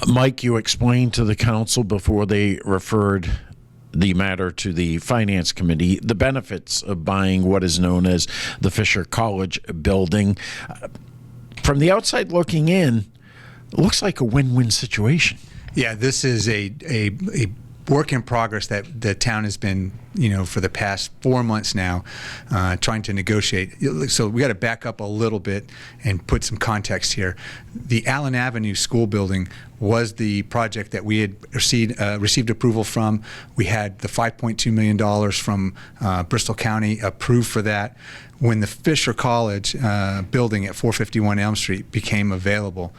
Mike, you explained to the council before they referred the matter to the Finance Committee the benefits of buying what is known as the Fisher College building. From the outside looking in, it looks like a win-win situation. Yeah, this is a work in progress that the town has been, for the past 4 months now, trying to negotiate. So we got to back up a little bit and put some context here. The Allen Avenue School building was the project that we had received approval from. We had the $5.2 million from Bristol County approved for that. When the Fisher College building at 451 Elm Street became available,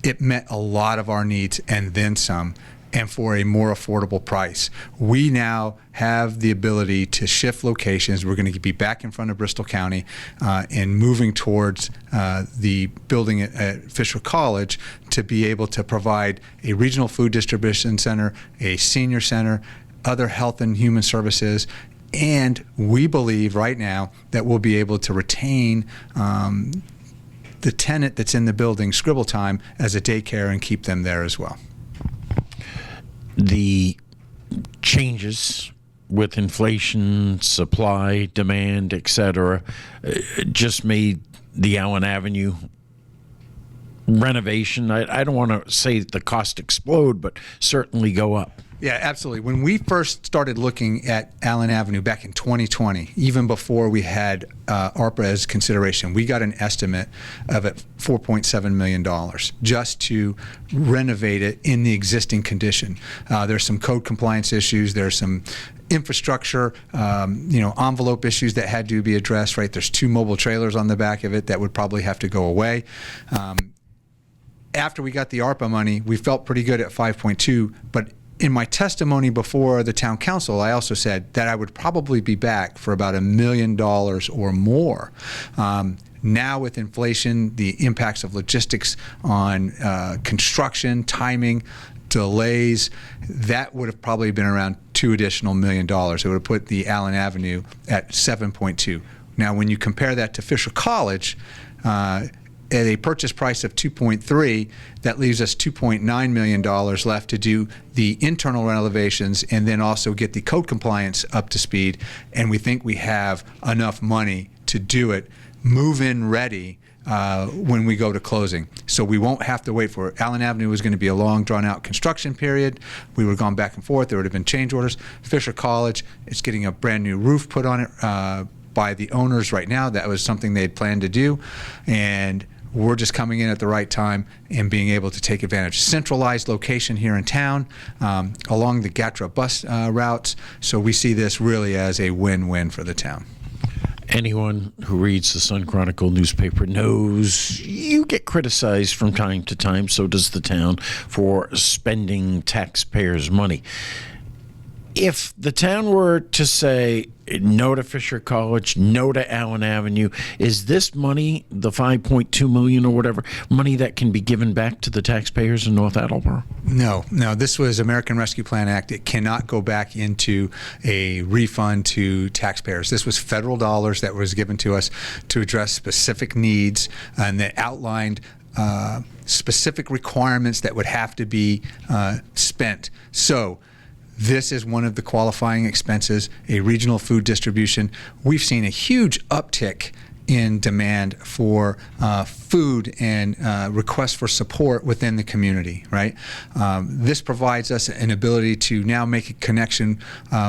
it met a lot of our needs and then some, and for a more affordable price. We now have the ability to shift locations. We're going to be back in front of Bristol County and moving towards the building at Fisher College to be able to provide a regional food distribution center, a senior center, other health and human services, and we believe right now that we'll be able to retain the tenant that's in the building, Scribble Time, as a daycare and keep them there as well. The changes with inflation, supply, demand, etc., just made the Allen Avenue renovation, I don't want to say the cost explode, but certainly go up. Yeah, absolutely. When we first started looking at Allen Avenue back in 2020, even before we had ARPA as consideration, we got an estimate of $4.7 million just to renovate it in the existing condition. There's some code compliance issues. There's some infrastructure, envelope issues that had to be addressed, right? There's 2 mobile trailers on the back of it that would probably have to go away. After we got the ARPA money, we felt pretty good at 5.2, but in my testimony before the town council, I also said that I would probably be back for about $1 million or more. Now with inflation, the impacts of logistics on construction, timing, delays, that would have probably been around $2 additional million. It would have put the Allen Avenue at 7.2. Now when you compare that to Fisher College, at a purchase price of 2.3, that leaves us $2.9 million left to do the internal renovations and then also get the code compliance up to speed. And we think we have enough money to do it, move-in ready when we go to closing. So we won't have to wait for it. Allen Avenue was going to be a long, drawn-out construction period. We would have gone back and forth. There would have been change orders. Fisher College, it's getting a brand new roof put on it by the owners right now. That was something they had planned to do. And we're just coming in at the right time and being able to take advantage. Centralized location here in town along the GATRA bus routes. So we see this really as a win-win for the town. Anyone who reads the Sun Chronicle newspaper knows you get criticized from time to time, so does the town, for spending taxpayers' money. If the town were to say no to Fisher College, no to Allen Avenue, is this money, the $5.2 million or whatever, money that can be given back to the taxpayers in North Attleboro? No. This was American Rescue Plan Act. It cannot go back into a refund to taxpayers. This was federal dollars that was given to us to address specific needs and that outlined specific requirements that would have to be spent. So this is one of the qualifying expenses, a regional food distribution. We've seen a huge uptick in demand for food and requests for support within the community, right? This provides us an ability to now make a connection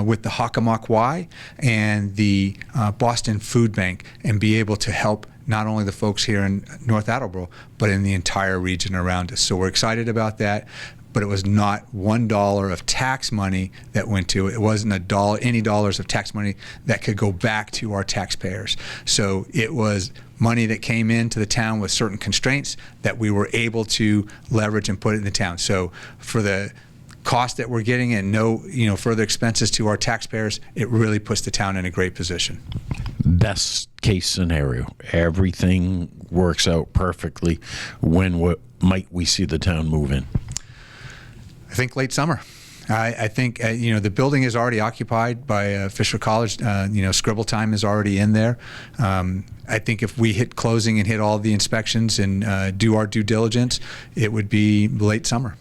with the Hockomock Y and the Boston Food Bank and be able to help not only the folks here in North Attleboro, but in the entire region around us. So we're excited about that. But it was not $1 of tax money that went to it. It wasn't any dollars of tax money that could go back to our taxpayers. So it was money that came into the town with certain constraints that we were able to leverage and put it in the town. So for the cost that we're getting and no further expenses to our taxpayers, it really puts the town in a great position. Best case scenario, everything works out perfectly. When might we see the town move in? I think late summer. I think the building is already occupied by Fisher College. Scribble Time is already in there. I think if we hit closing and hit all the inspections and do our due diligence, it would be late summer.